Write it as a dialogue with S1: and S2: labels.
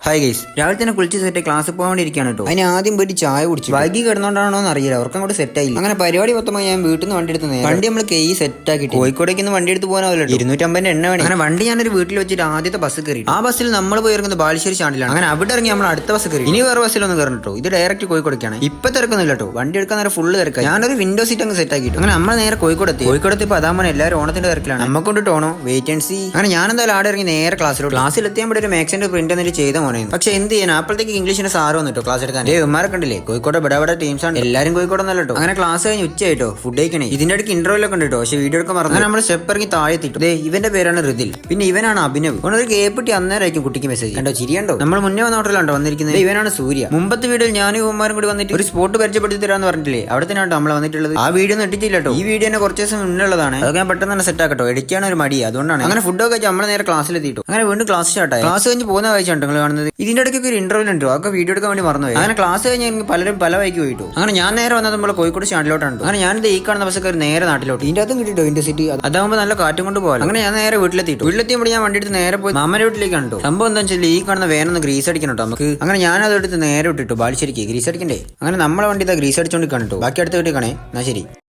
S1: Hi guys, രാവിലെ തന്നെ കുളിച്ച് സെറ്റ് ക്ലാസ് പോകാൻ വേണ്ടിയിരിക്കുകയാണ് കേട്ടോ. അതിന് ആദ്യം പോയിട്ട് ചായ കുടിച്ചു. വൈകി കിടന്നോണ്ടാണോ എന്ന് അറിയില്ല, അവർക്ക് അങ്ങോട്ട് സെറ്റ് ആയില്ല. അങ്ങനെ പരിപാടി മൊത്തമായി ഞാൻ വീട്ടിൽ നിന്ന് വണ്ടി എടുത്ത് വണ്ടി നമ്മൾ കൈ സെറ്റ് ആക്കിയിട്ട് കോഴിക്കോടേക്ക് ഒന്ന് വണ്ടി എടുത്ത് പോകാനാവില്ല. 250 എണ്ണ വേണം. അങ്ങനെ വണ്ടി ഞാനൊരു വീട്ടിൽ വെച്ചിട്ട് ആദ്യത്തെ ബസ് കയറി. ആ ബസ്സിൽ നമ്മൾ പോയി ഇറങ്ങുന്നത് ബാലുശ്ശേരി സ്റ്റാൻഡിലാണ്. അങ്ങനെ അവിടെ ഇറങ്ങി നമ്മൾ അടുത്ത ബസ് കയറി. ഇനി വേറെ ബസ്സിലൊന്നും കയറണം കേട്ടോ. ഇത് ഡയറക്റ്റ് കോഴിക്കോടേക്കാണ്. ഇപ്പൊ തിരക്കുന്നില്ല കേട്ടോ, വണ്ടി എടുക്കാൻ നേരെ ഫുള്ള് തിരക്കായി. ഞാനൊരു വിൻഡോ സീറ്റ് അങ്ങ് സെറ്റ് ആക്കിയിട്ട് അങ്ങനെ നമ്മൾ നേരെ കോഴിക്കോട് എത്തിയപ്പോൾ അതാമനെ എല്ലാവരും ഓണത്തിന്റെ തിരക്കിലാണ്. നമ്മ കൊണ്ടിട്ട് ഓണോ വെയിറ്റ് ആൻഡ് സീ. അങ്ങനെ ഞാൻ എന്തായാലും ആടെ ഇറങ്ങി നേരെ ക്ലാസ്സിൽ എത്തിയാൽ ഒരു മാക്സിന്റെ പ്രിന്റ് എന്നിട്ട് ചെയ്ത മോനെ. പക്ഷെ എന്ത് ചെയ്യാൻ, അപ്പോഴത്തേക്ക് ഇംഗ്ലീഷിന്റെ സാറ് വന്നിട്ടോ ക്ലാസ് എടുക്കാൻ. ഇവന്മാരെ കണ്ടില്ലേ, കോഴിക്കോട് ബട ടീംസ് ആണ്. എല്ലാവരും കോഴിക്കോടൊന്നല്ലോ കേട്ടോ. അങ്ങനെ ക്ലാസ് കഴിഞ്ഞ് ഉച്ചയായിട്ടോ, ഫുഡ് കഴിക്കണേ. ഇതിന്റെ ഇടയ്ക്ക് ഇന്റർവ്യൂലൊക്കെ ഉണ്ട് കേട്ടോ, പക്ഷെ വീഡിയോ എടുക്കാൻ മറന്നു. നമ്മൾ സ്റ്റെപ്പ് ഇറങ്ങി താഴെ എത്തിയിട്ടു. ഇവന്റെ പേരാണ് ഋതിൽ, പിന്നെ ഇവനാണ് അഭിനവ്. ഒരു കേപ്പിട്ടി അന്നേരമായിരിക്കും കുട്ടിക്ക് മെസ്സേജ് കണ്ടോ. ചിരിയണ്ടോ, നമ്മൾ മുന്നേ വന്ന ഹോട്ടലുണ്ടോ വന്നിരിക്കുന്നത്. ഇവനാണ് സൂര്യ. മുമ്പത്തെ വീഡിയോയിൽ ഞാനും ഇവന്മാരും കൂടി വന്നിട്ട് ഒരു സ്പോട്ട് പരിചയപ്പെടുത്തി തരാന്ന് പറഞ്ഞിട്ടില്ലേ, അവിടെ തന്നെയാണ് നമ്മൾ വന്നിട്ടുള്ളത്. ആ വീഡിയോ നെട്ടിച്ചില്ല കേട്ടോ. ഈ വീഡിയോ തന്നെ കുറച്ച് ദിവസം മുന്നുള്ളതാണ്. അതൊക്കെ ഞാൻ പെട്ടെന്ന് തന്നെ സെറ്റ് ആക്കട്ടോ, എഡിക്കാണ് ഒരു മടി, അതുകൊണ്ടാണ്. അങ്ങനെ ഫുഡൊക്കെ കഴിച്ച് നമ്മൾ നേരെ ക്ലാസ്സിലെത്തിയിട്ടു. അങ്ങനെ വീണ്ടും ക്ലാസ് സ്റ്റാർട്ടായി. ക്ലാസ് കഴിഞ്ഞ് പോകുന്ന കാഴ്ചയാണ് നിങ്ങൾ കാണുന്നത്. ഇതിന്റെ ഇടയ്ക്ക് ഒരു ഇന്റർവ്യൂ ഉണ്ടോ, അതൊക്കെ വീഡിയോ എടുക്കാൻ വേണ്ടി മറന്നുപോയി. അങ്ങനെ ക്ലാസ് കഴിഞ്ഞ് പലരും പല വഴിക്ക് പോയിട്ടു. അങ്ങനെ ഞാൻ നേരെ വന്നത് നമ്മൾ കോഴിക്കോട് സ്റ്റാൻഡിലോട്ടാണ്. അങ്ങനെ ഞാനിത് ഈ കാണുന്ന ബസ്സൊക്കെ നേരെ നാട്ടിലോട്ട്. ഇതിന്റെ അകത്തും കിട്ടിട്ടോ ഇതിന്റെ സീറ്റ്, അതാകുമ്പോൾ നല്ല കാറ്റും കൊണ്ട് പോകാം. അങ്ങനെ ഞാൻ നേരെ വീട്ടിലെത്തിയപ്പോൾ ഞാൻ വണ്ടി എടുത്ത് നേരെ പോയി മാമന്റെ വീട്ടിലേക്ക് കണ്ടു. സംഭവം എന്താ വെച്ചാൽ ഈ കാണുന്ന വേനൊന്ന് ഗ്രീസ് അടിക്കണം കേട്ടോ നമുക്ക്. അങ്ങനെ ഞാൻ അതെടുത്ത് നേരെ വിട്ടിട്ടു. ബാലുശ്ശേരിക്ക് ഗ്രീസ് അടിക്കണ്ടേ. അങ്ങനെ നമ്മളെ വണ്ടി ഗ്രീസ് അടിച്ചോണ്ട് കണ്ടു. ബാക്കി അടുത്ത വീട്ടിൽ കാണേ. എന്നാ ശരി.